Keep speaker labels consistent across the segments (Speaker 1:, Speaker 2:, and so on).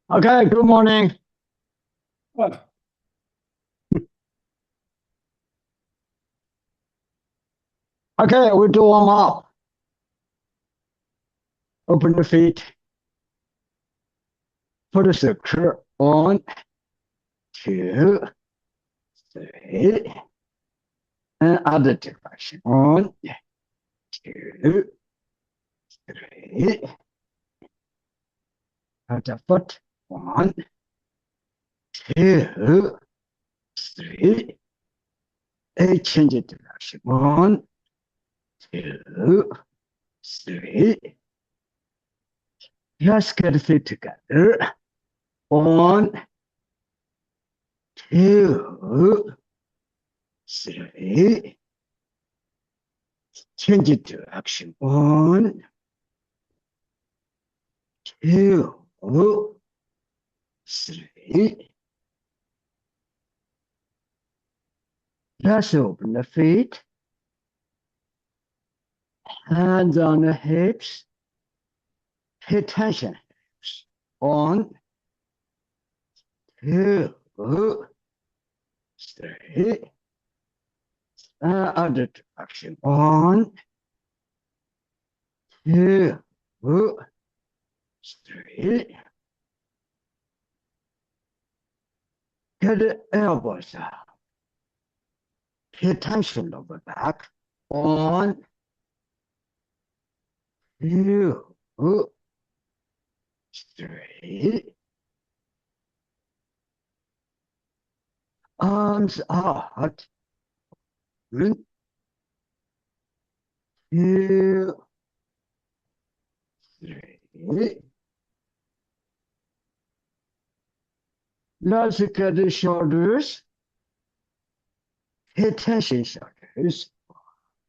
Speaker 1: Okay, good morning. Okay, we do warm up. Open the feet. Put the circle. One, two, three. And other direction. One, two, three. Other foot. One, two, three. And change the direction. One, two, three. Let's get the feet together. One, two, three. Change the direction. One, two, three. Let's open the feet. Hands on the hips. Pay attention. Hips. One, two, three. Other direction. One, two, three. Get the elbows out. Pay attention over back. One, two, three. Arms out. One, two, three. Let's get the shoulders. Pay attention, shoulders.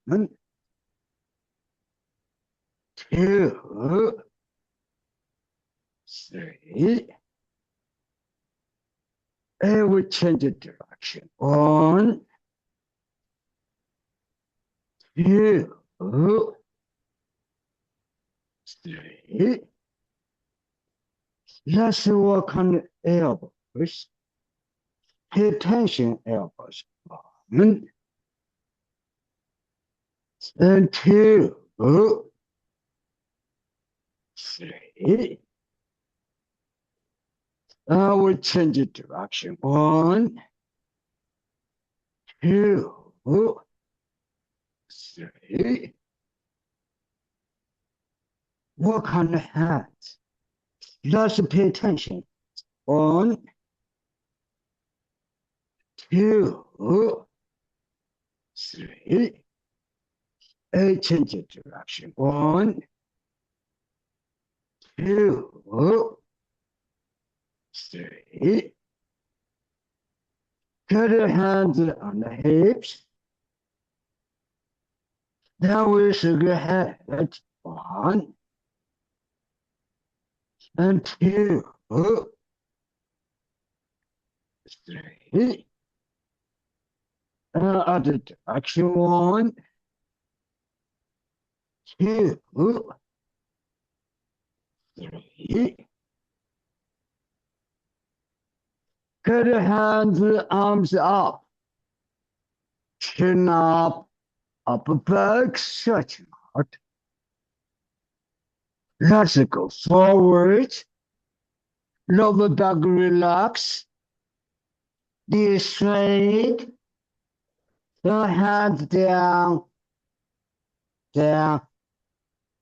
Speaker 1: One, two, three. And we change the direction. One, two, three. Let's work on the elbows. Pay attention, elbows. One, and two, three. Now we change the direction. One, two, three. Work on the hands. Let's pay attention. One, two, three. And change the direction. One, two, three. Get your hands on the hips. Then we shake your head. One and two, three. Other direction. One, two, three. Get your hands, arms up. Chin up, upper back, stretch out. Let's go forward. Lower back relax. Knee straight. The hands down, down,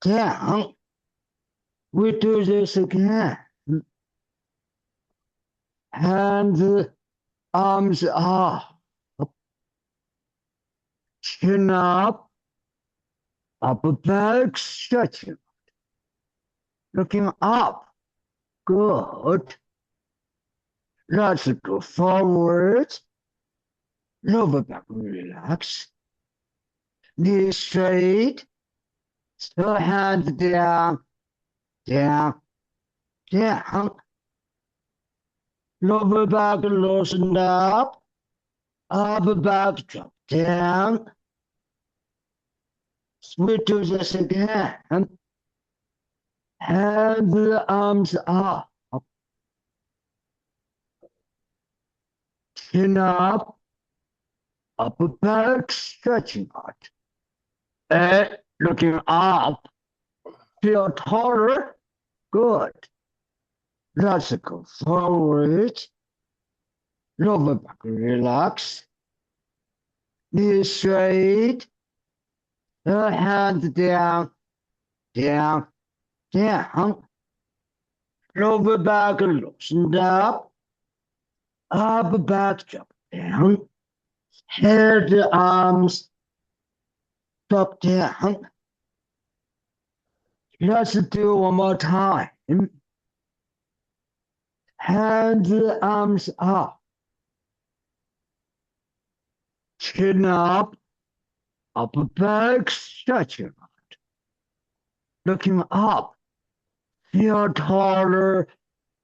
Speaker 1: down. We do this again. Hands, arms up. Chin up, upper back, stretching. Looking up. Good. Let's go forward. Lower back relax. Knee straight. So hands down, down, down. Lower back loosened up. Upper back drop down. We do this again. Hands, arms up. Chin up, upper back stretching out. And looking up, feel taller. Good. Let's go forward. Lower back relax. Knees straight. The hands down, down, down. Lower back loosened up. Upper back drop down. Head, arms drop down. Let's do one more time. Hands, arms up. Chin up. Upper back stretching out. Looking up. Feel taller.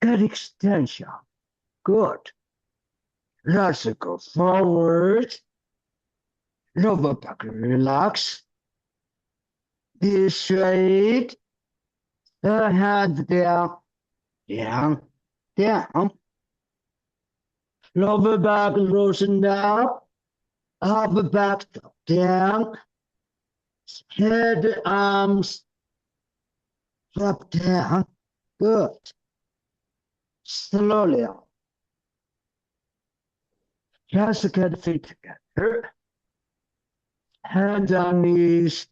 Speaker 1: Get extension. Good. Let's go forward. Lower back relax. Knees straight. The hands down, down, down. Lower back loosened up. Upper back down. Head, arms drop down. Good. Slowly up. Just get feet together. Hands on knees.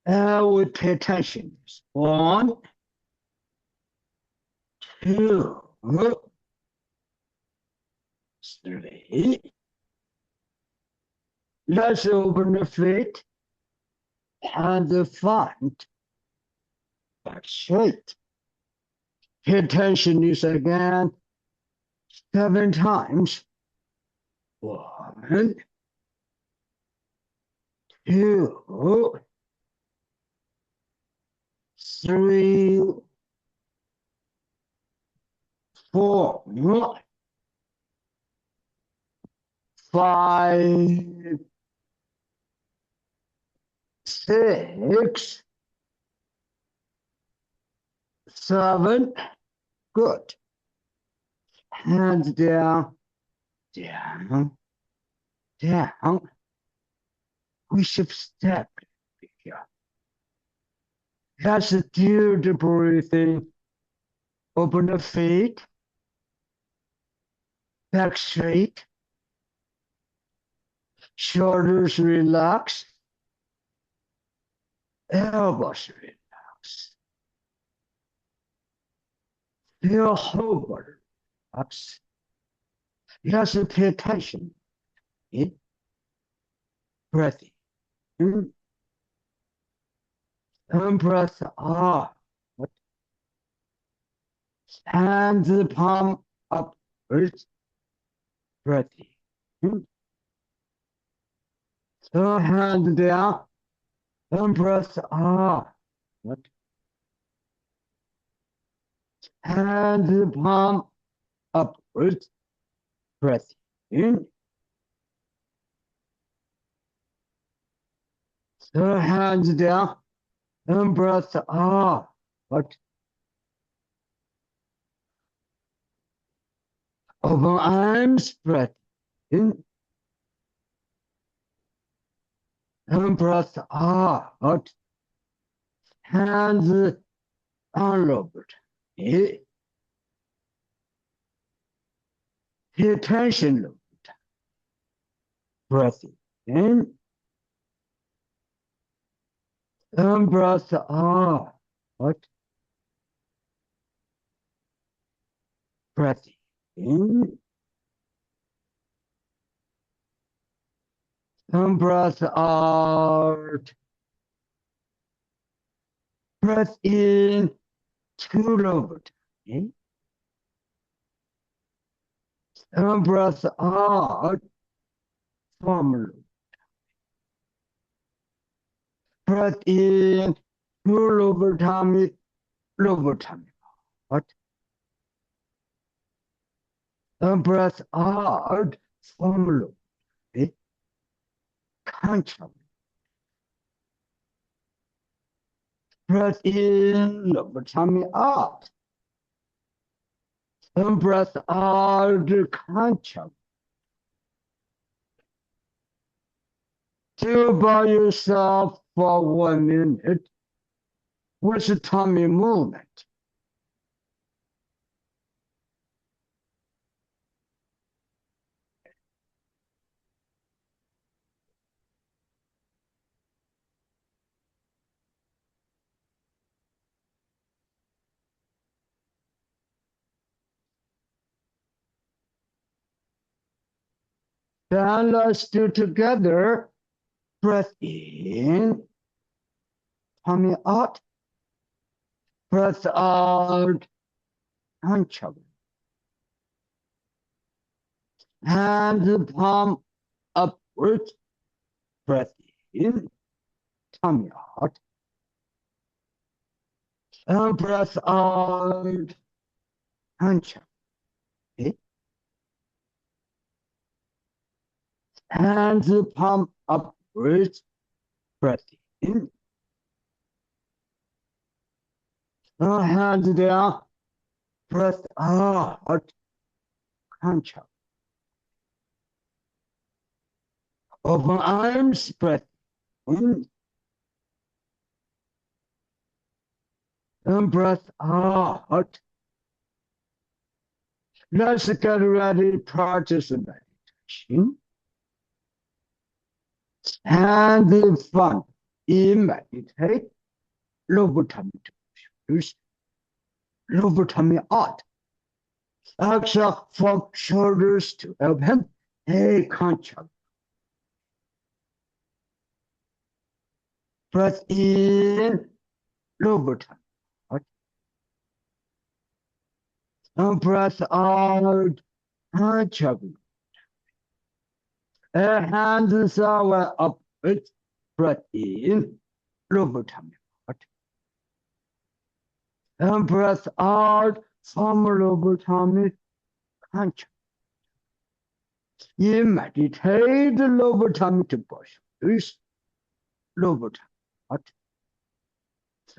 Speaker 1: And we pay attention. 1, 2, 3. Let's open the feet. And the front. Back straight. Pay attention this again. 7 times. 1, 2, 3, 4, 5, 6, 7. Good. Hands down, down, down. We should step here. Let's do the breathing. Open the feet. Back straight. Shoulders relax. Elbows relax. Feel whole body relax. Let's pay attention. In. Breath in. And breath out. And the palm upwards. Breath in. So hand down. And breath out. And the palm upwards. Breath in. So hands down. And breath out. Open arms, breath in. And breath out. Hands unlowered. Pay attention, lowered. Breath in. And breath out. Breath in. And breath out. Breath in. 2 lowered. In. And breath out. From lowered. Breath in. 2 lower tummy. Lower tummy. And breath out. From lowered. In. Control. Breath in, lower tummy up. And breath out, control. Do by yourself for 1 minute with a tummy movement. Then let's do together. Breath in, tummy out. Breath out, and chug. Hand palm upwards. Breath in, tummy out. And breath out, and chug. Okay. Hands palm upwards. Breath in. Hands down. Breath out, and chug. Open arms. Breath in. And breath out. Let's get ready to practice meditation. And the fun in meditate. Lower tummy to shoulders. Lower tummy out. Exhale from shoulders to elbow. Hey, concha. Breath in. Lower tummy out. And breath out. Concha. Hands are upwards. Breath in. Lower tummy out. And breath out from lower tummy. Concha. You meditate lower tummy to shoulders. Lower tummy out.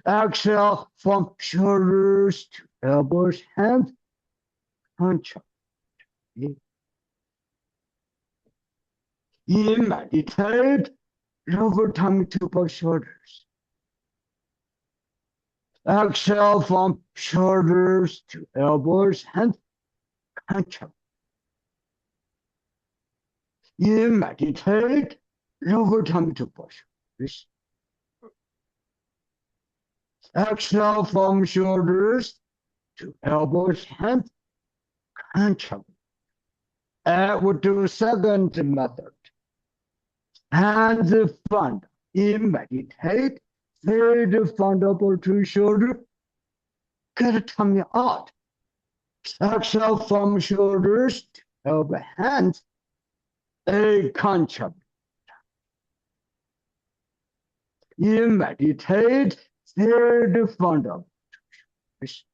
Speaker 1: Exhale from shoulders to elbows, hands, concha. You meditate lower tummy to shoulders. Exhale from shoulders to elbows, hands, concha. You meditate lower tummy to shoulders. Exhale from shoulders to elbows, hands, concha. And we'll do second method. Hands front. In meditate. Third front upper to shoulder. Get tummy out. Exhale from shoulders to elbow, hands. A concha. In meditate. Third front upper to shoulders.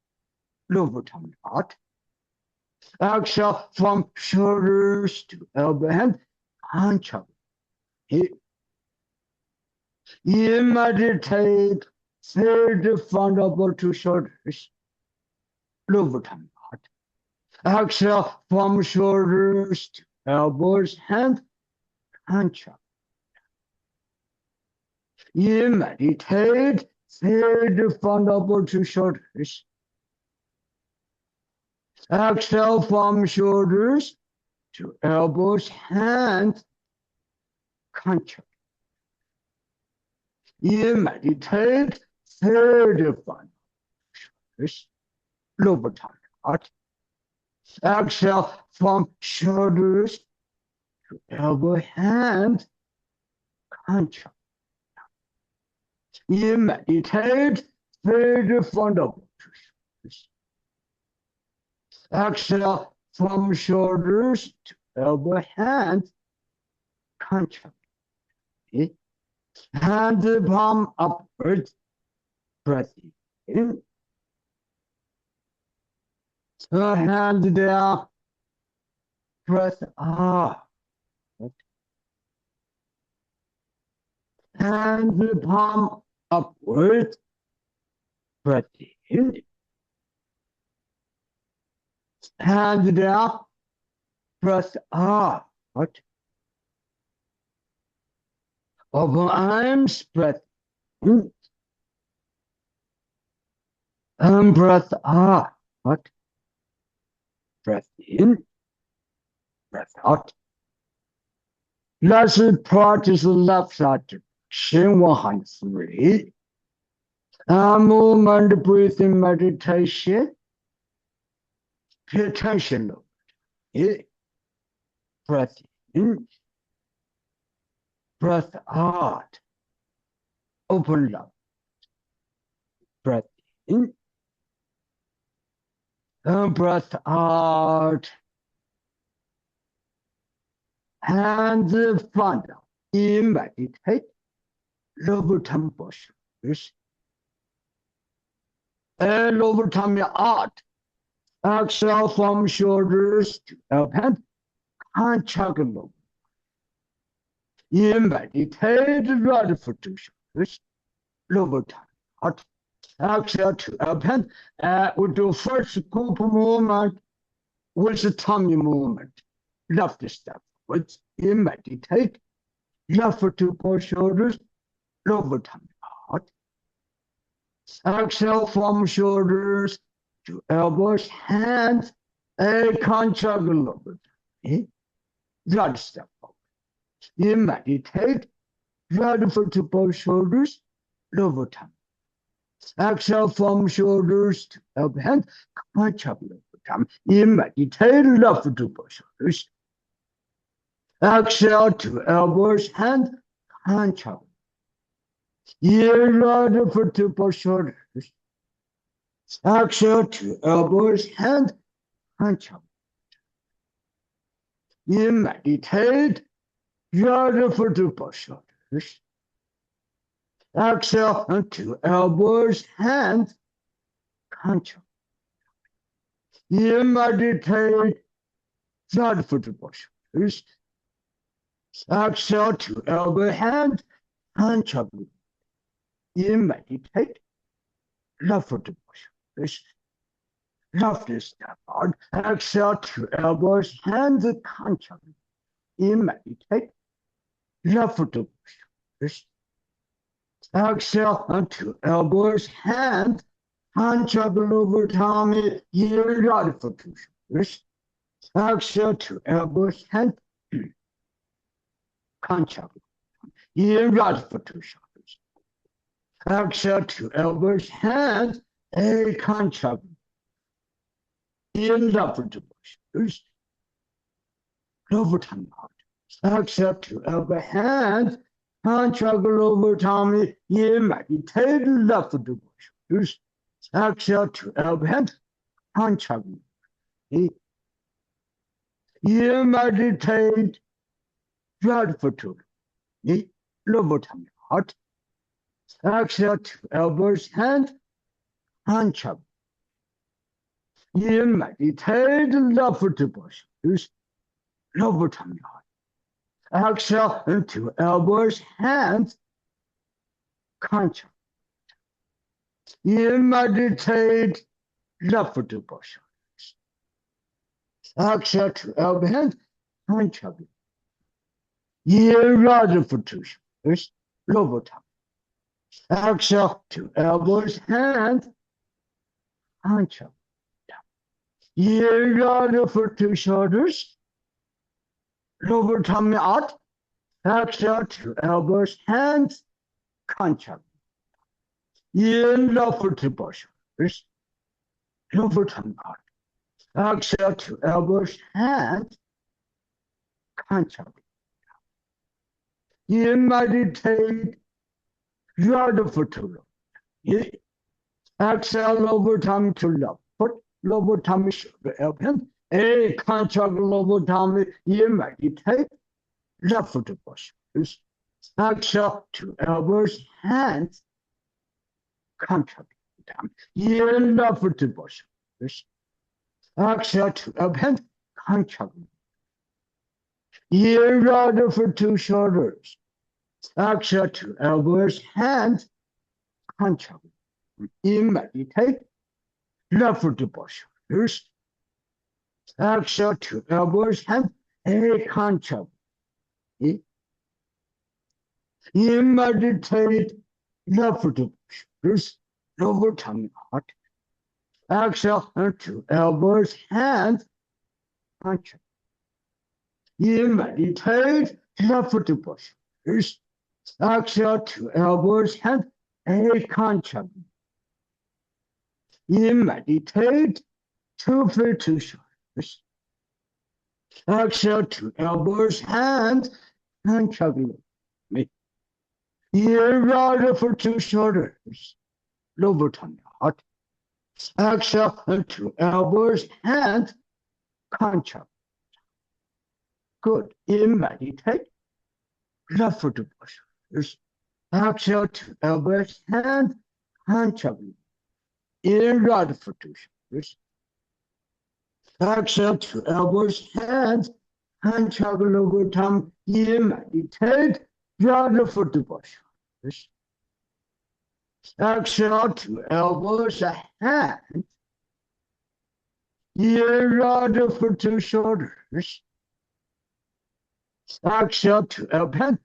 Speaker 1: Lower tummy out. Exhale from shoulders to elbow, hand. Concha. You meditate third front upper to shoulders. Lower tummy out. Exhale from shoulders to elbows, hand, concha. You meditate third front upper to shoulders. Exhale from shoulders to elbows, hand, concha. You meditate third front shoulders, lower tummy out. Exhale from shoulders to elbow, hand, concha. You meditate third front upper shoulders. Exhale from shoulders to elbow, hand, concha. Okay. Hand palm upwards. Breath in. Hand down. Breath out. Hand palm upwards. Breath in. Hand down. Breath out. Open arms, breath in, and breath out. Breath in, breath out. Let's practice the left side. Chin 103. Movement breathing meditation. Pay attention. Breath in, breath out. Open up. Breath in, and breath out. Hands front. In meditate. Lower tummy postures. And lower tummy out. Exhale from shoulders to up hand. Contract lower. In meditate. Right foot to shoulders. Lower tummy out. Exhale to up hand. We do first group movement with the tummy movement. Left step. With in meditate. Left foot to both shoulders. Lower tummy out. Exhale from shoulders to elbows, hands, and contract lower tummy. Right step forward. In meditate. Right foot to both shoulders. Lower tummy. Exhale from shoulders to elbow, hand, contract lower tummy. In meditate. Left foot to both shoulders. Exhale to elbows, hand, contract. Right foot to both shoulders. Exhale to elbows, hand, contract. In meditate. Right foot to both shoulders. Exhale to elbows, hands, contract. In meditate. Right foot to both shoulders. Exhale to elbow, hand, contract. In meditate. Left foot to both shoulders. Left step out. Exhale to elbows, hands, contract. In meditate. Left foot to both shoulders. Exhale to elbows, hands, contract over tummy. Right foot to shoulders. Exhale to elbows, hands, contract. Right foot to shoulders. Exhale to elbows, hands, contract. In left foot to both shoulders. Lower tummy out. Exhale to elbow, hands, contract over tummy. In meditate. Left foot to both shoulders. Exhale to elbow, hands, contract. In meditate. Right foot to lower tummy out. Exhale to elbows, hand, contract. In meditate. Left foot to both shoulders. Lower tummy out. Exhale into elbows, hands, contract. In meditate. Left foot to both shoulders. Exhale to elbow, hand, contract. In right foot to shoulders. Lower tummy. Exhale to elbows, hands, contract. In right foot to shoulders. Lower tummy out. Exhale to elbows, hands, contract. In left foot to both shoulders. Lower tummy out. Exhale to elbows, hands, contract. In meditate. Right foot to left. Exhale, lower tummy to left foot. Lower tummy shoulder elbow, hand. Contract lower tummy. In meditate. Left foot to both shoulders. Exhale to elbows, hands, contract. In left foot to both shoulders. Exhale to elbow, hand, contract. In right foot to shoulders. Exhale to elbows, hands, contract. In meditate. Left foot to both shoulders. Exhale to elbows, hands, contract. You meditate, left foot to shoulders, lower tummy out. Exhale into elbows, hands, punch. You meditate, left foot to shoulders. Exhale to elbows, hands, a concha. You meditate, 2 feet to shoulders. Exhale to elbows, hands, and chugging. You rather for 2 shoulders. Lower tummy out. Exhale into elbows, hands, concha. Good. In meditate. Left foot to shoulders. Exhale to elbows, hands, concha. In right for 2 shoulders. Exhale to elbows, hands, concha lower tongue. In meditate. Right foot to shoulders. Exhale to elbows, hands. You rather for 2 shoulders. Exhale to elbow,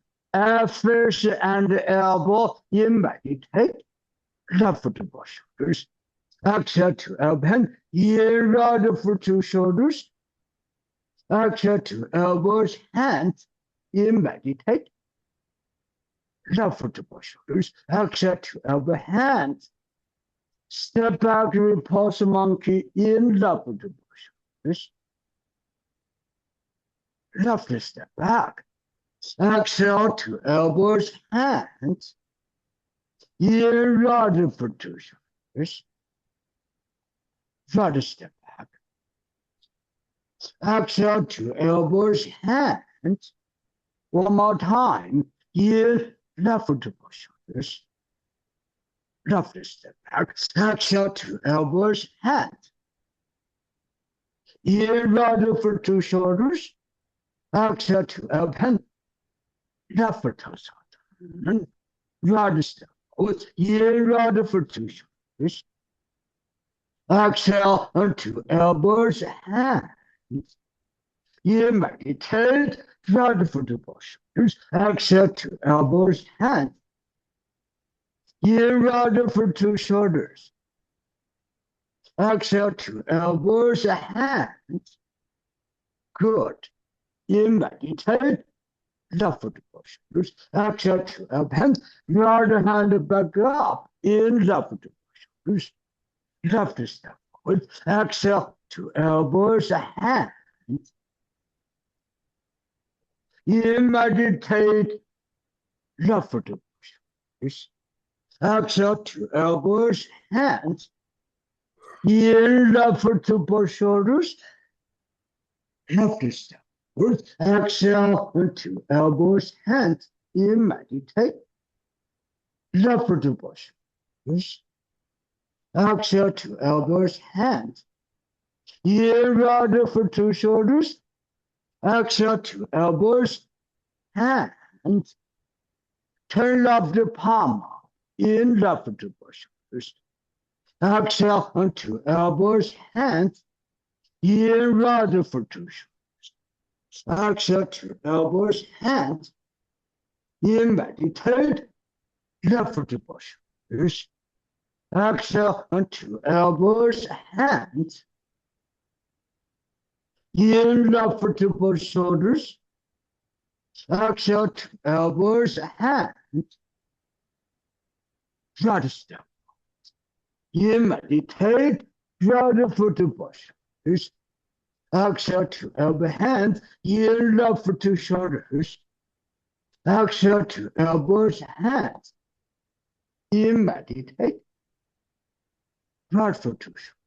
Speaker 1: fist and elbow. You meditate. Left foot to shoulders. Exhale to elbow. You rather for 2 shoulders. Exhale to elbows, hands. You meditate. Left foot to shoulders. Exhale to elbow, hands. Step back to repulse monkey in left foot to shoulders. Left step back. Exhale to elbows, hands. You right for 2 shoulders. Right step back. Exhale to elbows, hands. One more time. You left foot to shoulders. Left step back. Exhale to elbows, hands. You right for 2 shoulders. Exhale to elbow. Left foot to shoulders. Right step. You right for 2 shoulders. Exhale into elbows, hands. You meditate, right foot to shoulders. Exhale to elbows, hands. You right for 2 shoulders. Exhale to elbows, hands. Good. You meditate, left foot to shoulders. Exhale to elbows, right hand back up. In left foot to shoulders. Left step forward. Exhale to elbows, hands. You meditate, left foot to shoulders. Exhale to elbows, hands. You left foot to shoulders. Left step forward. Exhale to elbows, hands. You meditate, left foot to shoulders. Exhale to elbows, hands. You right for 2 shoulders. Exhale to elbows, hands. Turn up the palm. In left to shoulders. Exhale onto elbows, hands. You right for 2 shoulders. Exhale to elbows, hands. You meditate. Left to shoulders. Exhale onto elbows, hands. You left foot to shoulders. Exhale to elbows, hands. Right step. You meditate. Right foot to shoulders. Exhale to elbow, hands. You left foot to shoulders. Exhale to elbows, hands. You meditate. Right foot to shoulders.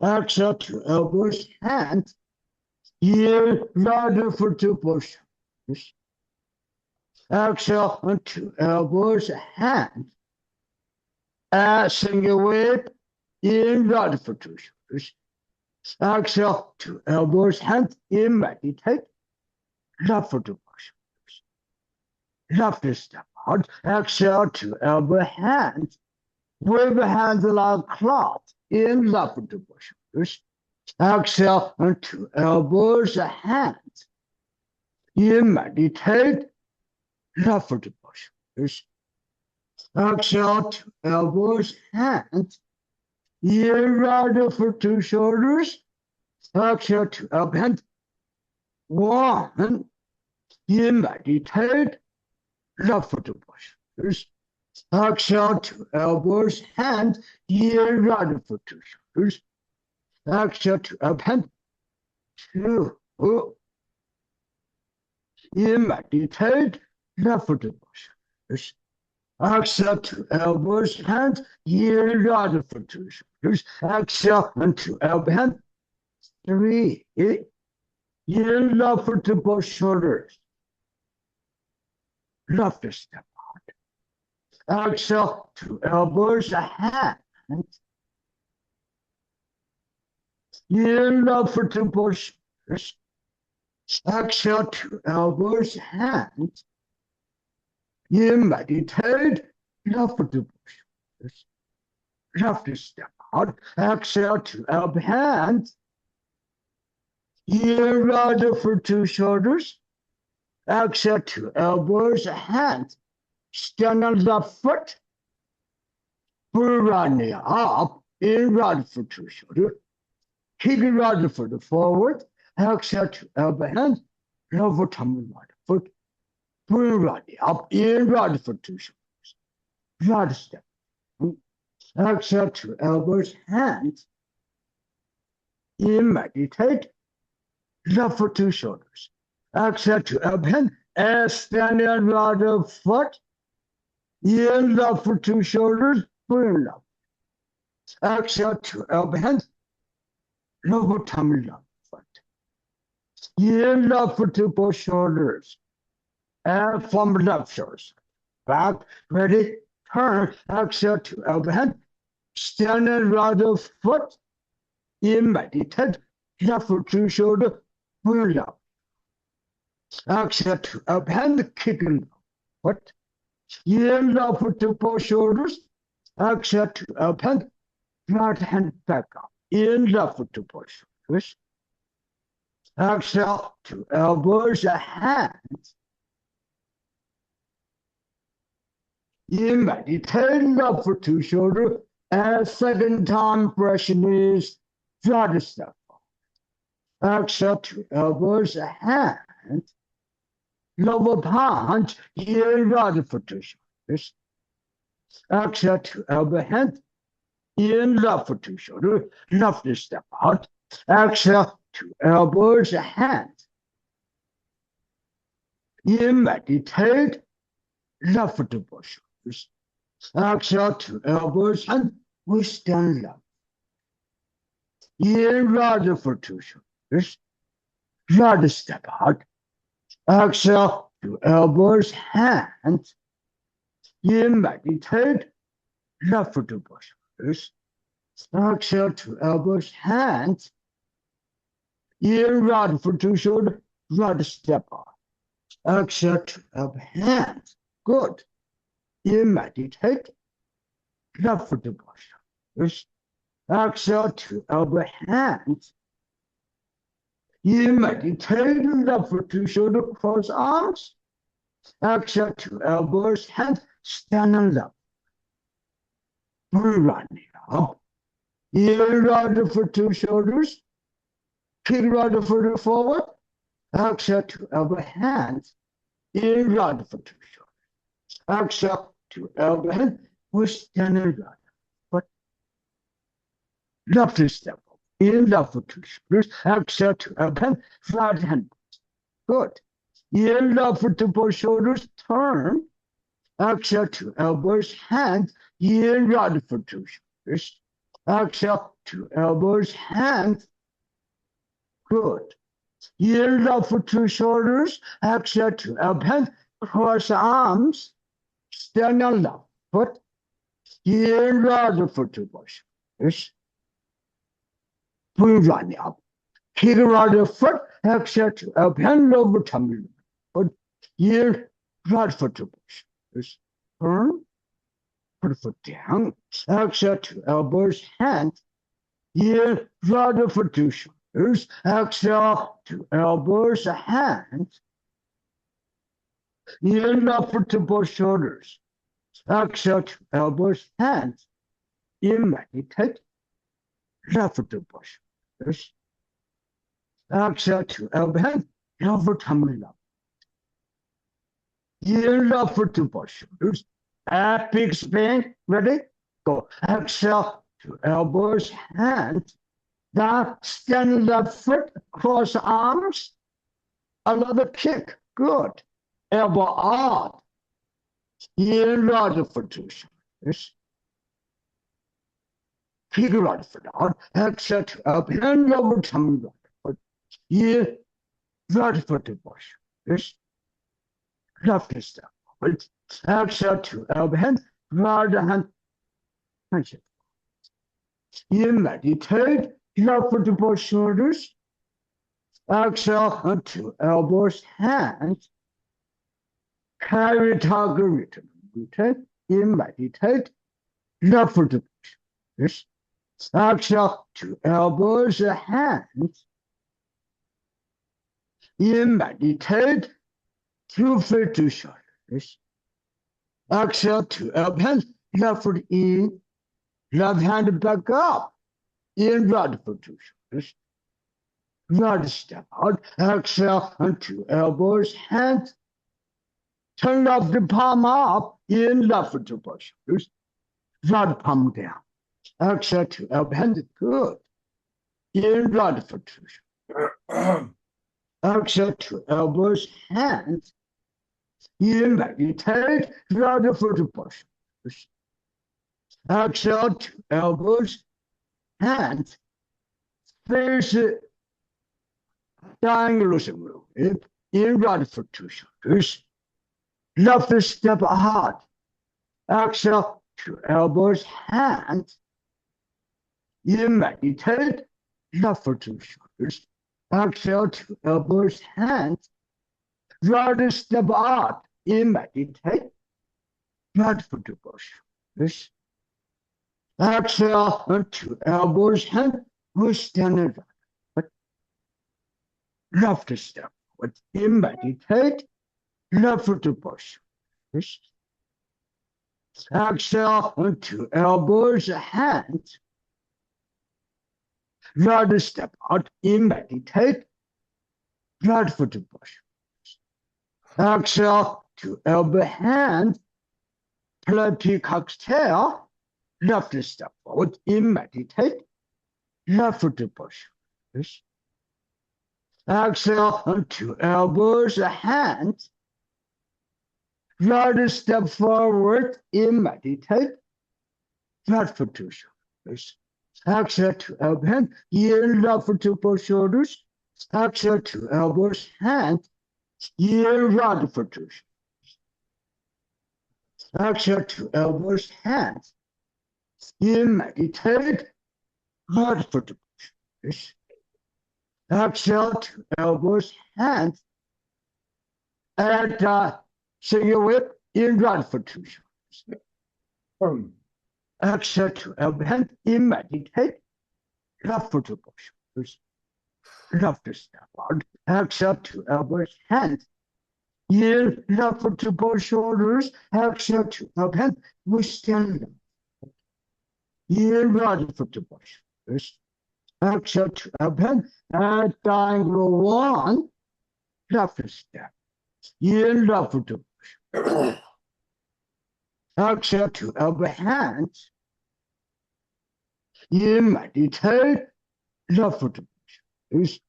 Speaker 1: Exhale to elbows, hands. You right foot to shoulders. Exhale onto elbows, hands. Single whip. In right foot to shoulders. Exhale to elbows, hands. You meditate. Left foot to shoulders. Left step out. Exhale to elbow, hands. Wave hands like cloth. In left foot to shoulders. Exhale onto elbows, hands. You meditate. left foot to push. Exhale to elbows, hands. In right foot to shoulders. Exhale to up hand. One. In meditate. Left foot to push. Exhale to elbows, hand. In right foot to shoulders. Exhale to up hand. Two. In meditate. Left foot to push. Exhale to elbows, hands, in right foot to shoulders. Exhale into elbow, hand. Three. In left foot to both shoulders. Left step out. Exhale to elbows, hand. In left foot to both shoulders. Exhale to elbows, hand. In meditate, left foot to push. Left step out. Exhale to elbow, hand. In right foot to shoulders. Exhale to elbows, hand. Stand on left foot. Running up. In right foot to shoulder. Kick right foot forward. Exhale to elbow, hand. Lower tummy right foot. Bring right up, in right foot to shoulders. Right step. Exhale to elbows, hands. In meditate. Left foot to shoulders. Exhale to elbow, hand. And stand in right foot. In left foot to shoulders. Bring up. Exhale to elbow, hand. Lower tummy left foot. In left foot to both shoulders. And from left shoulders. Back, ready, turn, exhale to elbow hand. Stand in right foot. In meditate, left foot to shoulder, bring up. Exhale to elbow hand, kicking foot. In left foot to both shoulders. Exhale to elbow hand, right hand back up. In left foot to both shoulders. Exhale to elbows, hands. In meditate, left foot to shoulder, and second time pressing is right step. Exhale to elbows, hands. Lower punch, in right foot to shoulders. Exhale to elbow, hand. In left foot to shoulder, left step out. Exhale to elbows, hands. In meditate, left foot to push. Exhale to elbows, and we stand up. In right foot to shoulders. Right step out. Exhale to elbows, hands. In meditate, left foot to push. Exhale to elbows, hands. In right foot to shoulder. Right step out. Exhale to elbow, hands. Good. In meditate, left foot to push. Exhale to elbow, hands. In meditate, left foot to shoulder, cross arms. Exhale to elbows, hands, stand on left. Running up. In right foot to shoulders. Kick right foot forward. Exhale to elbow, hands. In right foot to shoulders. Exhale to elbow, hand. We stand in right foot. Left step up. In left foot to shoulders. Exhale to elbow, hand. Right hand. Good. In left foot to both shoulders. Turn. Exhale to elbows, hands. In right foot to shoulders. Exhale to elbows, hands. Good. In left foot to shoulders. Exhale to elbow, hand. Cross arms. Stand on left foot. In right foot to push. Bring right up. Kick right foot. Exhale to elbow, hand over tummy. But in right foot to push. Turn. Put foot down. Exhale to elbows, hands. In right foot to shoulders. Exhale to elbows, hands. Inhale to both shoulders. Exhale to elbows, hands. In meditate. Left to both shoulders. Exhale to elbow, hands. Elbow tummy up. Inhale to both shoulders. Big spin. Ready? Go. Exhale to elbows, hands. Now stand left foot, cross arms. Another kick. Good. Elbow out. Inhale for 2 shoulders. Kick right foot out. Exhale to elbow, hand over tummy right foot. Right foot to both shoulders. Left step forward. Exhale to elbow, hand. Right hand. Punch it. Meditate. Left foot to both shoulders. Exhale to elbows, hands. Carry target return. Meditate. Meditate. Left foot to both shoulders. Exhale to elbows, hands. Meditate. 2 feet to shoulders. Exhale to elbow, hands. Left foot in. Left hand back up. In right foot to shoulders. Right step out. Exhale to elbows, hands. Turn left palm up. In left foot to both shoulders. Right palm down. Exhale to elbow, hands. Good. In right foot to shoulders. Exhale to elbows, hands. In meditate. Right foot to both shoulders. Exhale to elbows, hands. Face triangle move. In right foot to shoulders. Left step out. Exhale to elbows, hands. In meditate. Left foot to shoulders. Exhale to elbows, hands. Right step out. In meditate. Right foot to both shoulders. Exhale to elbows, hands. We stand it right. Left step forward. In meditate. Left foot to both shoulders. Exhale to elbows, hands. Right step out. In meditate. Right foot to both shoulders. Exhale to elbow, hands. Play peacock's tail. Left step forward. In meditate. Left foot to both shoulders. Exhale to elbows, hands. Right step forward. In meditate. Right foot to shoulders. Exhale to elbow, hand. In left foot to both shoulders. Exhale to elbows, hands. In right foot to shoulders. Exhale to elbows, hands. In meditate. Right foot to both shoulders. Exhale to elbows, hands. And single whip in right foot to shoulders. Exhale to elbow, hand. In meditate. Left foot to both shoulders. Left step out. Exhale to elbows, hands. In left foot to both shoulders. Exhale to elbow, hand. We stand up. In right foot to both shoulders. Exhale to elbow, hand. And triangle 1. Left step. In left foot to both shoulders. Exhale to elbow, hands. In meditate. Left foot to both shoulders.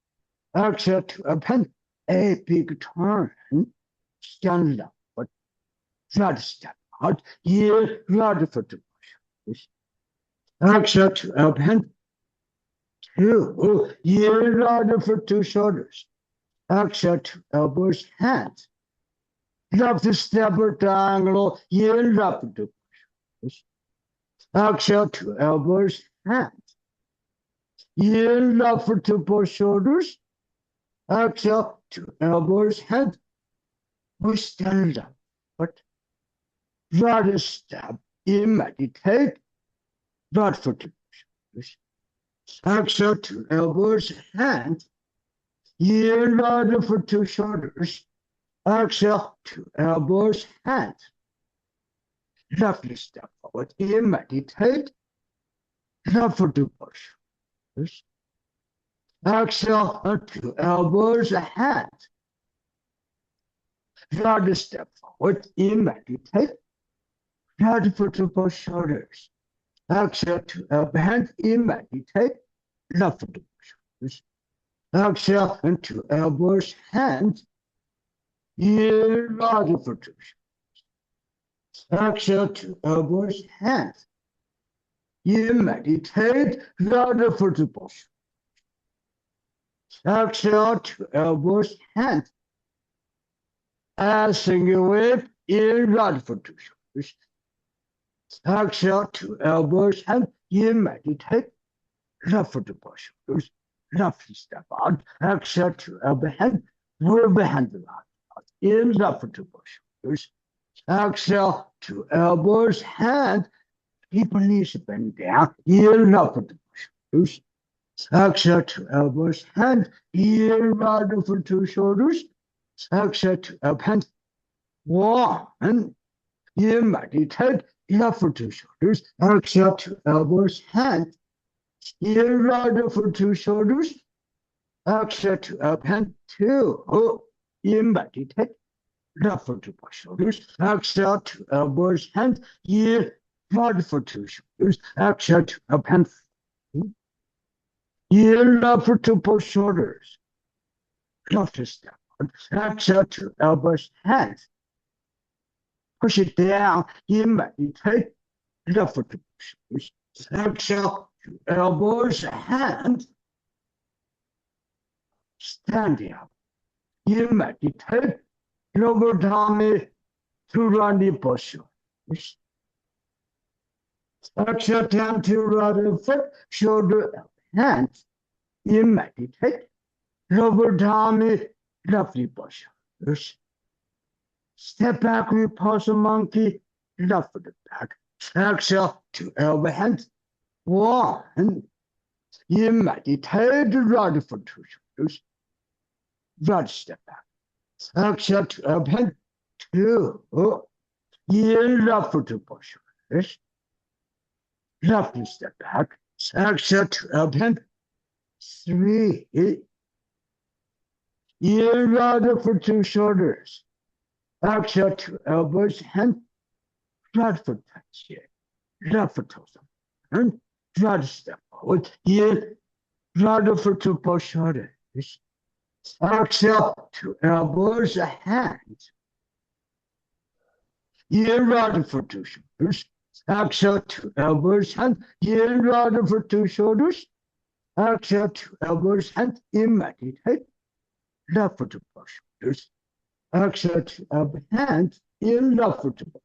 Speaker 1: Exhale to elbow, hand. A big turn. Stand up. Right step out. In right foot to both shoulders. Exhale to elbow, hand. 2. In right foot to shoulders. Exhale to elbows, hands. Left step triangle. In left to both shoulders. Exhale to elbows, hands. In left to both shoulders. Exhale to elbows, hands. We stand up. Right step. In meditate. Right foot to both shoulders. Exhale to elbows, hands. In right foot to shoulders. Exhale, two elbows, hands. Left step forward. In, meditate. Left foot to push. Exhale, two elbows, hands. Right step forward. In, meditate. Right foot to push shoulders. Exhale, two elbow, hands. In, meditate. Left foot to push shoulders. Exhale, and two elbows, hands. In, right foot to push. Exhale, two elbows, hands. In, meditate. Right foot to push. Exhale, two elbows, hands. As single wave, in, right foot to shoulders. Exhale, two elbows, hands. In, meditate. Left foot to push shoulders. Left step out. Exhale, two elbow, hands. Move the hands out. In, left foot to push shoulders. Exhale, two elbows, hands. Keep the knees bent down. In, left foot to push shoulders. Exhale, two elbows, hands. In, right foot to shoulders. Exhale, two elbows, hands. One. In, meditate. Left foot to shoulders. Exhale, two elbows, hands. In, right foot to shoulders. Exhale, two elbows, hands. Two. In, meditate. Left foot to shoulders. Exhale, two elbows, hands. In, right foot to shoulders. Exhale, two elbows, hands. In, left foot to push shoulders. Left step. Exhale, two elbows, hands. Push it down. In, meditate. Left foot to push shoulders. Exhale, two elbows, hands. Stand up. In, meditate. Lower tummy to running posture. Exhale, down to right foot, shoulder, hands. In, meditate. Lower tummy, left posture. Step back, repulse monkey, left foot back. Exhale, two elbow, hands. One. In, meditate, right foot to shoulders. Right step back. Exhale, two elbow, hands. Two. In, left foot to push shoulders. Left step back. Exhale, two elbow, hands. Three. In, right foot to shoulders. Exhale, two elbows, hands. Right foot touch here. Left foot toes up. And right step forward. In, right foot to push shoulders. Exhale, two elbows, hands. In, right foot to shoulders. Exhale, two elbows, hands. In, right foot to shoulders. Exhale, two elbows, hands. In, meditate. Left foot to push shoulders. Exhale, two elbow, hands. In, left foot to push.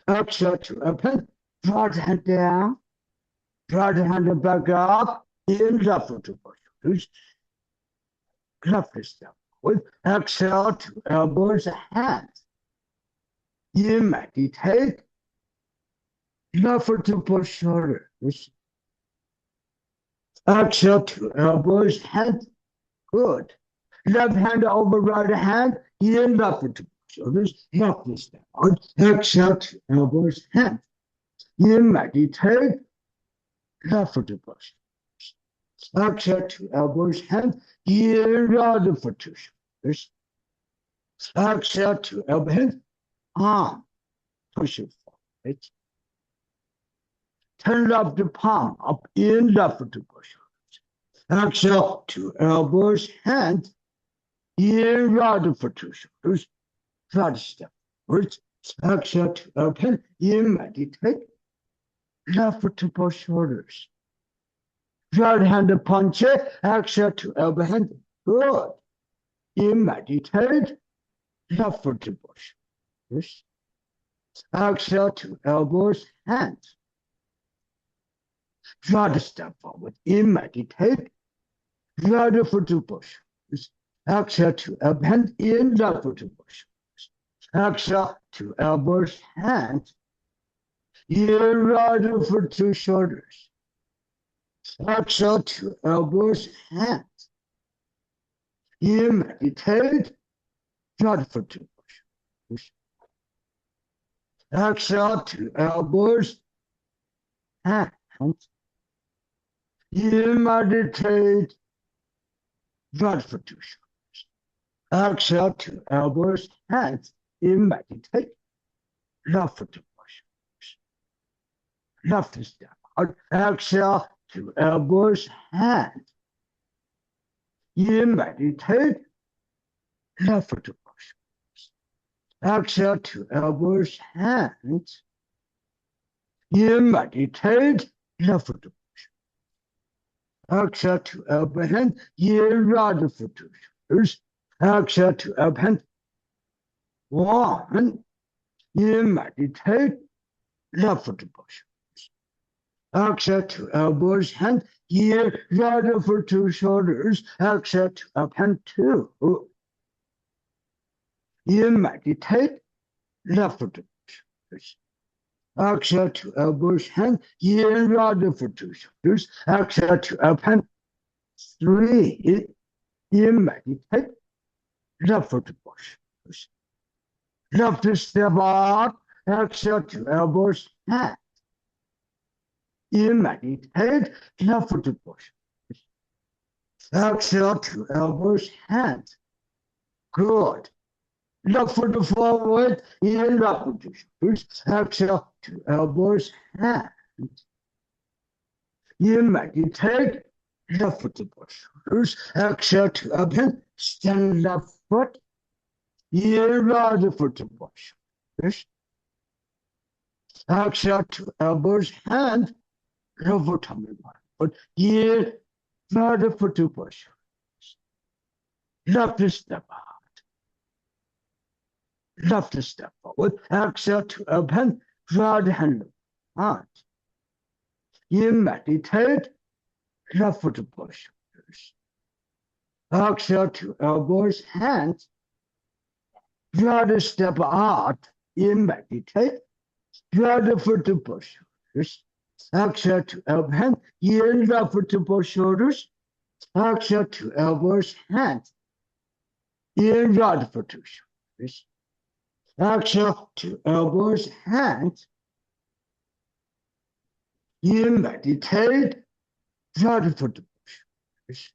Speaker 1: Exhale, two elbow, hands. Right hand down. Right hand back up. In, left foot to push shoulders. Left step forward. Exhale, two elbows, hands. In, meditate. Left foot to push shoulders. Exhale, two elbows, hands. Good. Left hand over right hand. In, left foot to push shoulders. Left step forward. Exhale, two elbows, hands. In, meditate. Left foot to push. Exhale, two elbows, hands. In, right foot to shoulders. Exhale, two elbow, hands. Arm. Push it forward. Turn up the palm up. In, left foot to push shoulders. Exhale, two elbows, hands. In, right foot to shoulders. Right step forward. Exhale, two elbow, hands. In, meditate. Left foot to push shoulders. Right hand punch it. Exhale, two elbow, hands. Good. In, meditate. Left foot to push shoulders. Exhale, two elbows, hands. Right step forward. In, meditate. Right foot to push. Exhale, two elbows, hands. In, left foot to push. Exhale, two elbows, hands. In, right foot to shoulders. Exhale, two elbows, hands. In, meditate. Right foot to push. Exhale to elbows, hands. You meditate, right foot to shoulders. Exhale to elbows, hands. You meditate, left foot to push. Left step out. Exhale to elbows, hands. You meditate, left foot to push. Exhale to elbows, hands. You meditate, left foot to push. Exhale to elbow, hand. You right foot to shoulders. Exhale to elbow, hand. One. You meditate, left foot to push. Exhale to elbows, hand. You right foot to shoulders. Exhale to elbow, hand. Two. You meditate, left foot to shoulders. Exhale to elbows, hand. You right foot to shoulders. Exhale to elbow, hand. Three. You meditate, left foot to push. Left step out. Exhale to elbows, hand. You meditate, left foot to push. Exhale to elbows, hand. Good. Left foot forward, in left foot to shoulders. Exhale to elbows, hand. You meditate, left foot to push. Shoulders. Exhale to up hand. Stand left foot. You right foot to push. Shoulders. Exhale to elbows, hand. Lower tummy foot. You right foot to push. Left step out. Left step forward. Exhale to up hand. Right hand. Hand. You meditate. Left foot to push. Exhale to elbows, hands. Right step out. You meditate. Right foot to push. Exhale to elbow, hand. You left foot to push shoulders. Exhale to elbows, hands. You right foot to shoulders. Exhale to elbows, hands. You meditate. Right foot to push.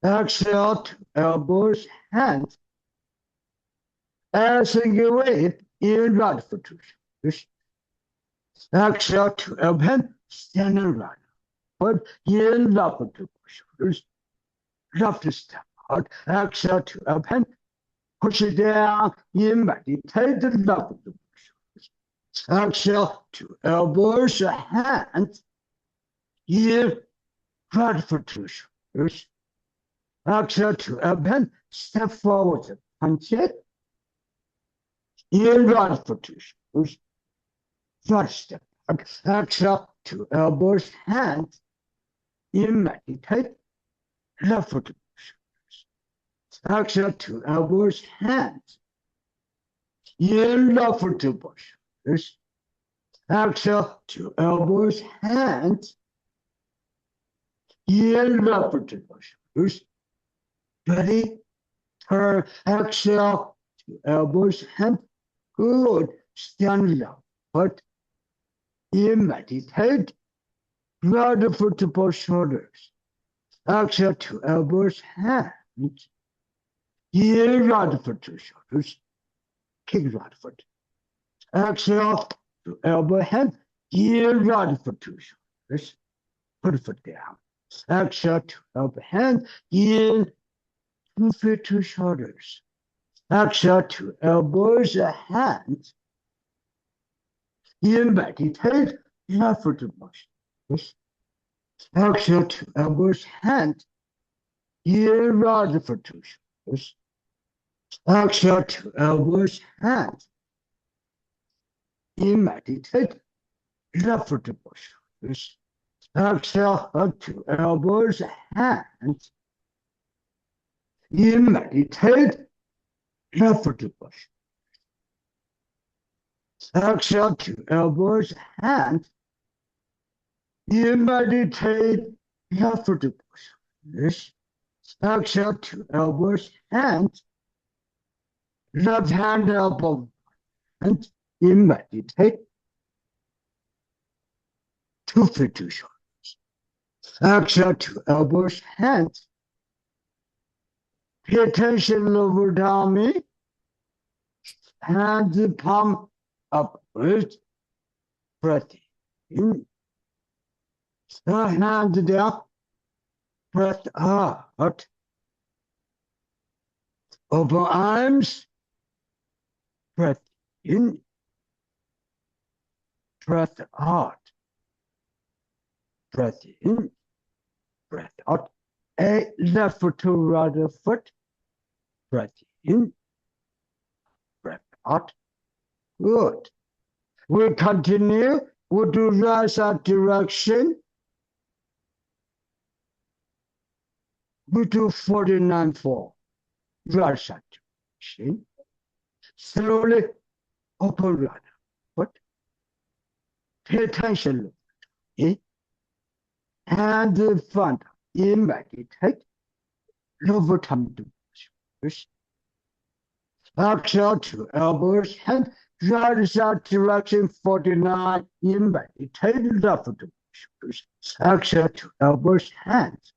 Speaker 1: Exhale to elbows, hands. Exaggerate in right foot to shoulders. Exhale to elbow, hand. Stand and right foot. In left foot to shoulders. Left step out. Exhale to elbow, hand. Push it down. You meditate the left foot to shoulders. Exhale to elbows, hands. You right foot to shoulders. Exhale to elbow, hand. Step forward. Punch it. You right foot to shoulders. Right step out. Exhale to elbows, hands. You meditate. Left foot to shoulders. Exhale to elbows, hands. You left foot to shoulders. Exhale to elbows, hands. You left foot to shoulders. Ready? Turn. Exhale to elbows, hands. Good. Stand left foot. You meditate. Right foot to both shoulders. Exhale to elbows, hands. You right foot to shoulders. Kick right foot. Exhale to elbow, hand. You right foot to shoulders. Put foot down. Exhale to elbow, hand. You 2 feet to shoulders. Exhale to elbows, hands. You meditate. Left foot to push. Exhale to elbows, hands. You right foot to shoulders. Exhale to elbows, hands. You meditate. Left foot to push. Exhale up to elbows, hands. You meditate. Left foot to push. Exhale to elbows, hands. You meditate. Left foot to push. Exhale to elbows, hands. Left hand elbow, and you meditate 2 feet to shoulders. Exhale to elbows, hands. Pay attention lower tummy, hands palm upwards, breath in. Hand down, breath out. Open arms, breath in, breath out. Breath in, breath out. A left foot to right foot, breath in, breath out. Good. We continue. We do right side direction. We do 49-4. Right side direction. Slowly open right foot. Pay attention. Hand in front. In meditate. Lower tummy to shoulders. Exhale to elbows. Hand right side direction 49. In meditate. Left to shoulders. Exhale to elbows. Hands.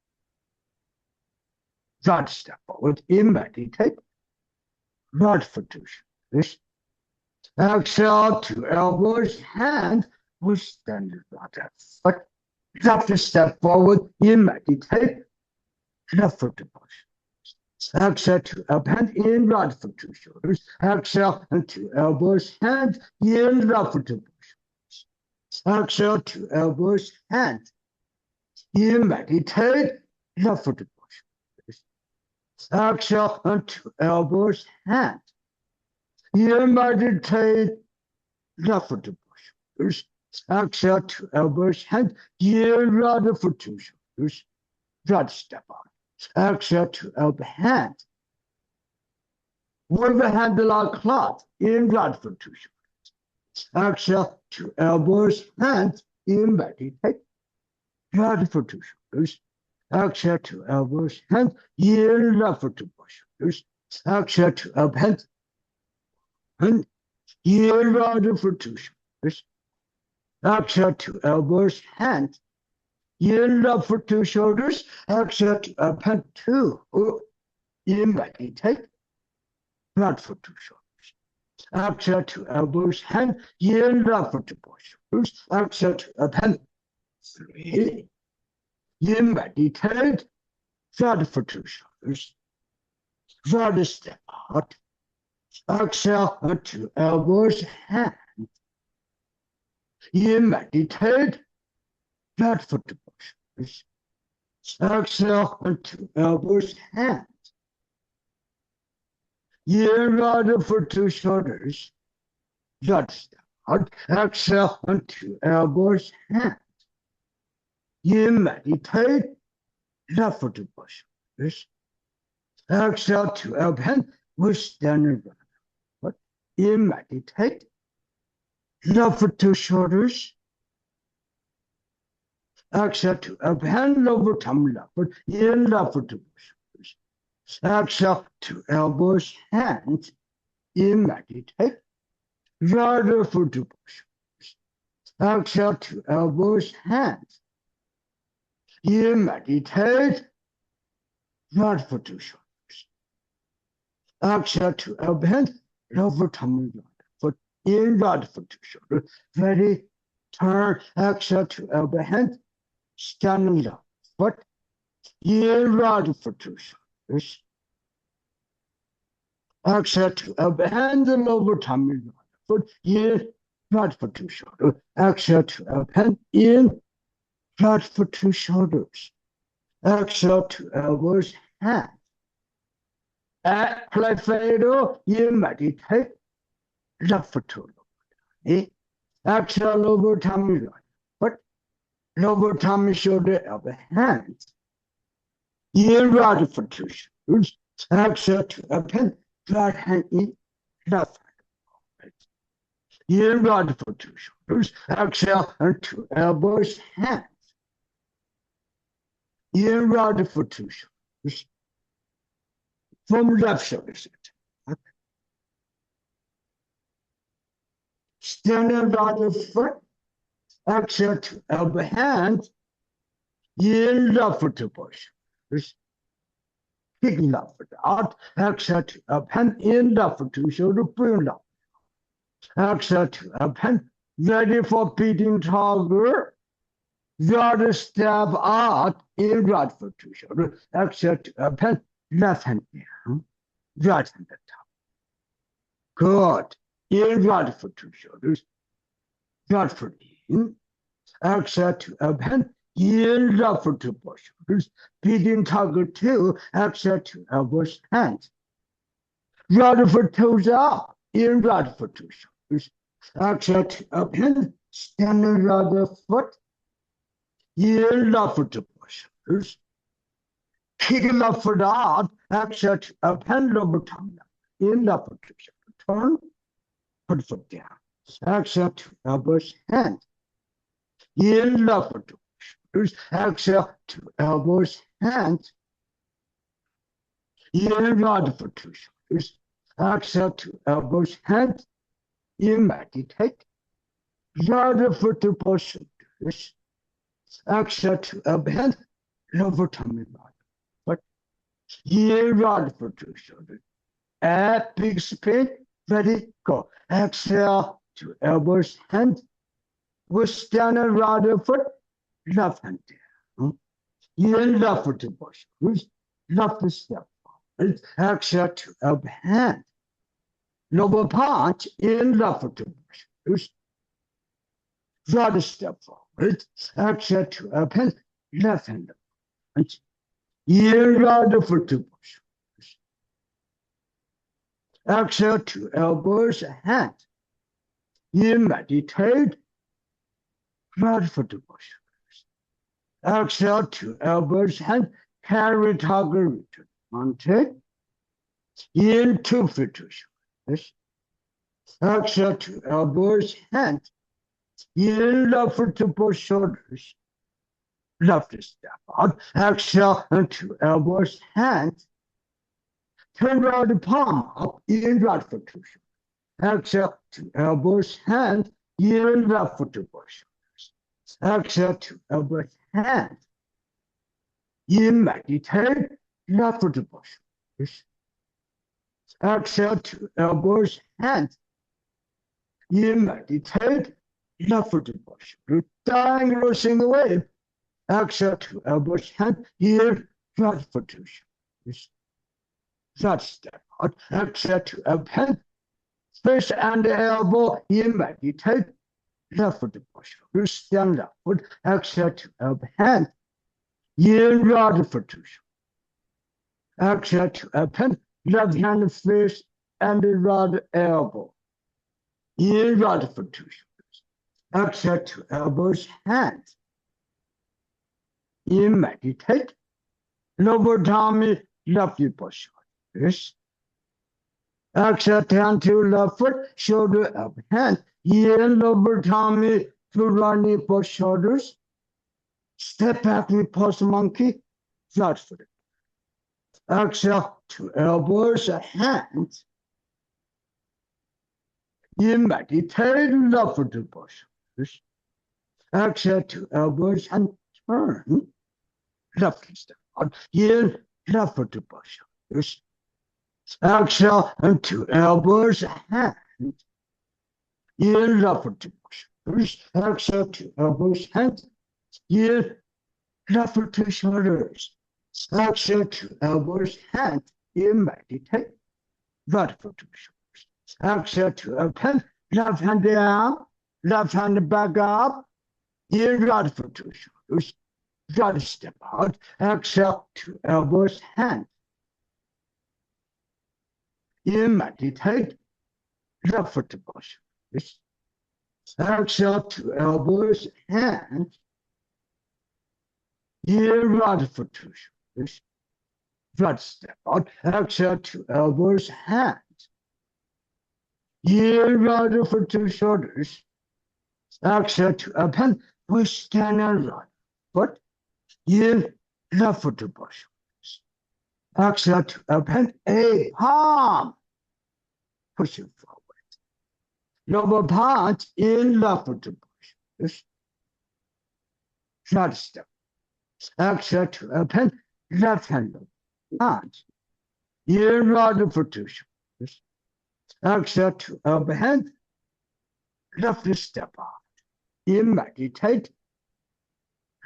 Speaker 1: Right step forward. In meditate. Right foot to shoulders. Exhale to elbows. Hands. We stand right foot. Left step forward. In meditate. Left foot to push. Exhale to up hand in right foot to shoulders. Exhale and to elbows, hands in left foot to push. Exhale to elbows, hands in meditate, left foot to push. Exhale and to elbows, hands in meditate, left foot to push. Exhale to elbows, hands in right foot to shoulders. Right step on. Exhale to elbow, hands. With the hand like cloth in right foot to shoulders. Exhale to elbows, hands in meditate. Right foot to shoulders. Exhale to elbows, hands in left foot to shoulders. Exhale to elbow, hands. And in right foot to shoulders. Exhale to elbows, hands. In left foot to shoulders, exhale to up and two. In meditate, right foot to shoulders. Exhale to elbows, hand. In left foot to shoulders, exhale to up and three. In meditate, right foot to shoulders. Right step out. Exhale to elbows, hand. In meditate, right foot to shoulders. Exhale into elbows, hands. In right foot to shoulders. Right step out. Exhale into elbows, hands. In meditate, left foot to shoulders. Exhale to elbow, hand. We stand right foot. In meditate, left foot to shoulders. Exhale to up hand over tummy left foot, in left foot to shoulders. Exhale to elbows, hands, in meditate. Right foot to shoulders. Exhale to elbows, hands, in meditate. Right foot to shoulders. Exhale to elbow, hand, over tummy left foot, in right foot to shoulder. Ready, turn, exhale to elbow, hand. Standing left foot, in right foot to shoulders. Exhale to elbow, hand and over tummy left foot, in right foot to shoulder. Exhale to elbow, hand in right foot to shoulders. Exhale to elbows, hands. Play fader, in meditate, left foot to lower. Exhale over tummy right foot. Lower tummy, shoulder, elbow, hands. In right foot to shoulders. Exhale to up hand, right hand in, left hand. In right foot to shoulders. Exhale to elbows, hands. In right foot to shoulders. From left shoulder. Standing right foot. Exhale to elbow hand. In left foot to push. Kicking left foot out. Exhale to elbow hand. In left foot to shoulder. Bring left. Exhale to elbow hand. Ready for beating target. Right step out. In right foot to shoulder. Exhale to elbow hand. Left hand down. Right hand at top. Good. In right foot to shoulders. Right foot in. Exhale to elbow hand. In left foot to both shoulders. Beating target 2. Exhale to elbows hands. Right foot toes up. In right foot to shoulders. Exhale to elbow hand. Standing right foot. In left foot to both shoulders. Kick left foot out. Exhale to elbow hand. Lower tongue down. In left foot to shoulder. Turn. Put foot down. Exhale to elbows hands. In left foot to shoulders. Exhale to elbows hands. In right foot to shoulders. Exhale to elbows hands. In meditate. Right foot to both shoulders. Exhale to elbow hands. Lower tummy body. But in right foot to shoulders. Add big spin. Ready, go. Exhale to elbows hands. We're standing right foot. Left hand down. In left foot to both shoulders. Left step forward. Exhale to elbow hand. Lower punch. In left foot to both shoulders. Right step forward. Exhale to elbow hand. Left hand. In right foot to both shoulders. Exhale to elbows hand. In meditate. Right foot to both shoulders. Exhale to elbows hand. Carry target return. On take. In 2 feet to shoulders. Exhale to elbows hand. In left foot to both shoulders. Left step out. Exhale to elbows hand. Turn right palm up. In right foot to shoulders. Exhale to elbows hand. In left foot to both shoulders. Exhale to elbows hand. In meditate. Left foot to both shoulders. Exhale to elbows hand. In meditate. Left foot to both shoulders. Diagonal single wave. Exhale to elbows hand. In right foot to shoulders. Right step out. Exhale to elbow hand. Face and elbow. In meditate. Left foot to both shoulders. Stand left foot. Exhale to elbow hand. In right foot to shoulders. Exhale to elbow hand. Left hand face and right elbow. In right foot to shoulders. Exhale to elbows hand. In meditate. Lower tummy. Left hip both shoulders. Exhale turn to left foot. Shoulder up hand. In lower tummy to right knee both shoulders. Step back with pulse monkey. Flat foot. Exhale to elbows hands. In meditate. Left foot to both shoulders. Exhale to elbows and turn. Left step out. In left foot to both shoulders. Exhale to elbows hands. In left foot to both shoulders. Exhale to elbows hands. In left foot to shoulders. Exhale to elbows hands. In meditate. Right foot to shoulders. Exhale to elbow hand. Left hand down. Left hand back up. In right foot to shoulders. Right step out. Exhale to elbows hands. In meditate. Left foot to both shoulders. Exhale to elbows hands. In right foot to shoulders. Right step out. Exhale to elbows hands. In right foot to shoulders. Exhale to elbow hand. We stand on right foot. In left foot to both shoulders. Exhale to elbow hand. A palm. Push it forward. lower part in left foot to push. This right step. Exhale to open left hand part in right foot to shoulders. Exhale to open left step out. In meditate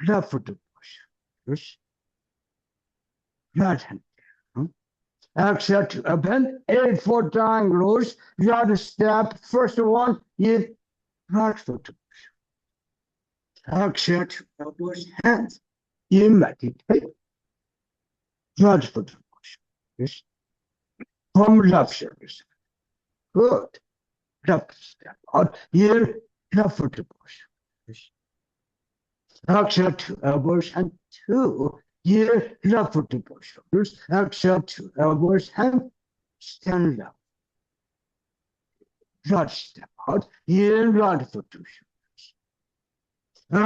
Speaker 1: left foot to push. This right hand. Exhale to open 8-foot triangles. Right step. First one is right foot to push. Exhale to elbows, hands. In meditate. Right foot to push. This from left shoulder. Good. Left step out. Here, left foot to push. This. Exhale to elbows and 2. Here, left foot to push shoulders. Exhale to elbows and stand up. Right step out. Here, right foot to shoulders.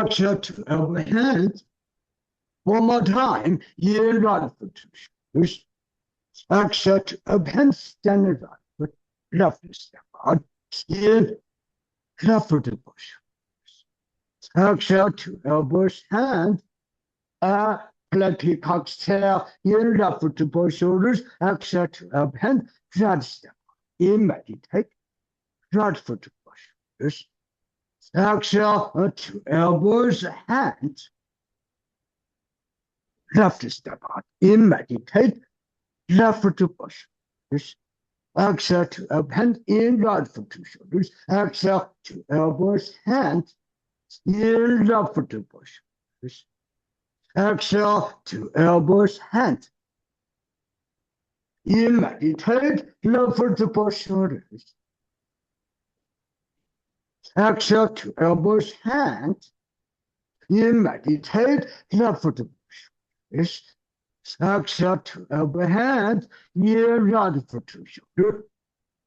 Speaker 1: Exhale to elbow hands. One more time. Here, right foot to shoulders. Exhale to open, stand right foot. Left step out. Here, left foot to push. Exhale to elbows, hands. Flat peacock's tail, in left foot to both shoulders, exhale to open, right step. In meditate, right foot to both shoulders. Exhale to elbows, hands. Left step out. In meditate, left foot to both shoulders. Exhale to open, in right foot to shoulders. Exhale to elbows, hands. In left foot to both shoulders. Exhale to elbows, hands. In meditate, left foot to both shoulders. Exhale to elbows, hands. In meditate, left foot to both shoulders. Exhale to elbow, hands. In right foot to shoulder.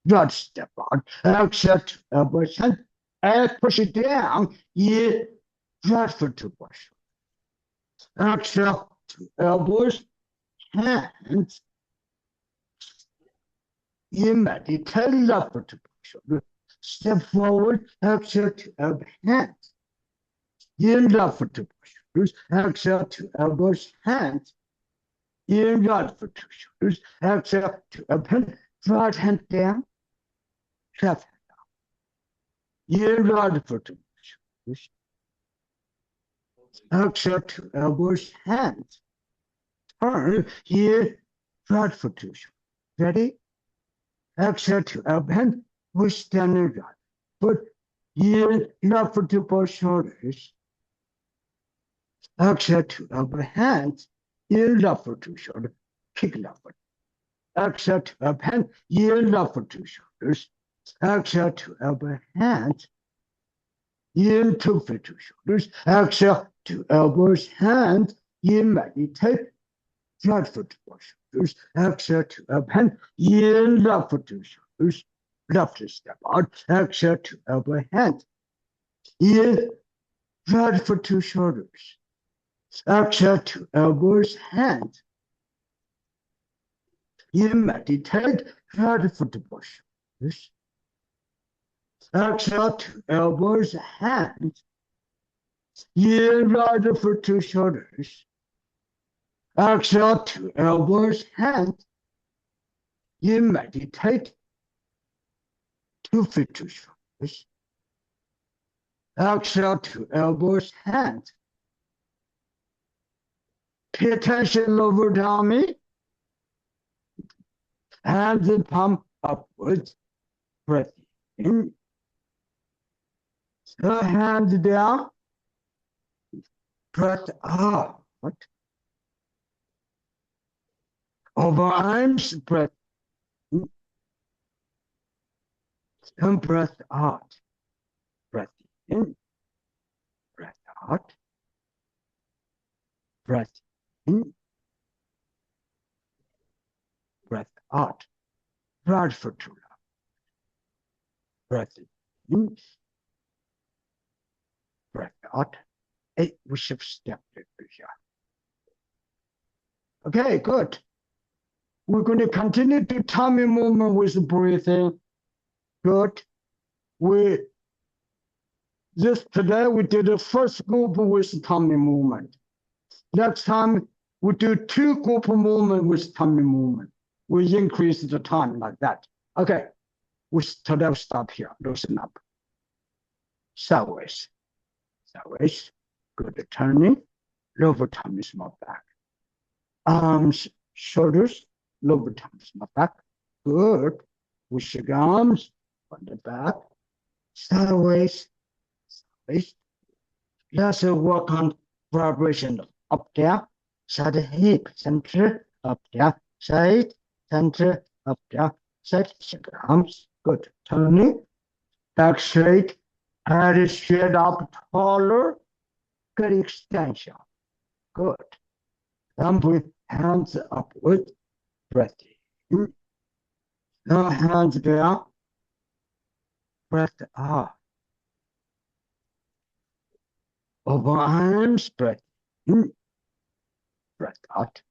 Speaker 1: Right step out. Exhale to elbows, hands. And push it down. In right foot to both shoulders. Exhale to elbows, hands. In meditate, left foot to shoulder. Step forward, exhale to elbow, hands. In left foot to shoulders. Exhale to elbows, hands. In right foot to shoulders. Exhale to open, right hand down, left hand down. In right foot to shoulders. Exhale to elbows, hands. Turn here, right foot to shoulder. Ready? Exhale to elbow, hand. We're standing right foot. Here, left foot to both shoulders. Exhale to elbow, hands. Here, left foot to shoulder. Kick left foot. Exhale to elbow, hand. Here, left foot to shoulders. Exhale to elbow, hands. In 2 feet to shoulders. Exhale to elbows, hands. In meditate, right foot to both shoulders. Exhale to elbow, hand. In left foot to shoulders. Left step out. Exhale to elbow, hand. In right foot to shoulders. Exhale to elbows, hand. In meditate, right foot to both shoulders. Exhale to elbows, hands. In right foot to shoulders. Exhale to elbows, hands. In meditate, 2 feet to shoulders. Exhale to elbows, hands. Pay attention, lower tummy. Hands and palm upwards. Breath in. Hands down. Breath out. Over arms, breath in. And breath out. Breath in. Breath out. Breath in. Breath out. Right foot to left. Breath in. Breath out. Hey, we should step it. Okay, good. We're going to continue to tummy movement with breathing. Good. Today we did the first group with tummy movement. Next time we do 2 group movement with tummy movement. We increase the time like that. Okay, today we stop here. Loosen up. Sideways. Good turning. Lower tummy, small back. Arms, shoulders, lower tummy, small back. Good. Push your arms on the back. Sideways. Let's work on vibration. Up there, side hip, center, up there, side, center, up there, side, shake arms. Good. Turning. Back straight. Head straight up taller. Good extension. Good. Then bring hands upward. Breath in. Now hands down. Breath out. Open arms. Breath in. Breath out.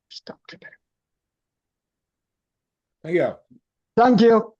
Speaker 1: Stop today.
Speaker 2: Thank you.
Speaker 1: Thank you.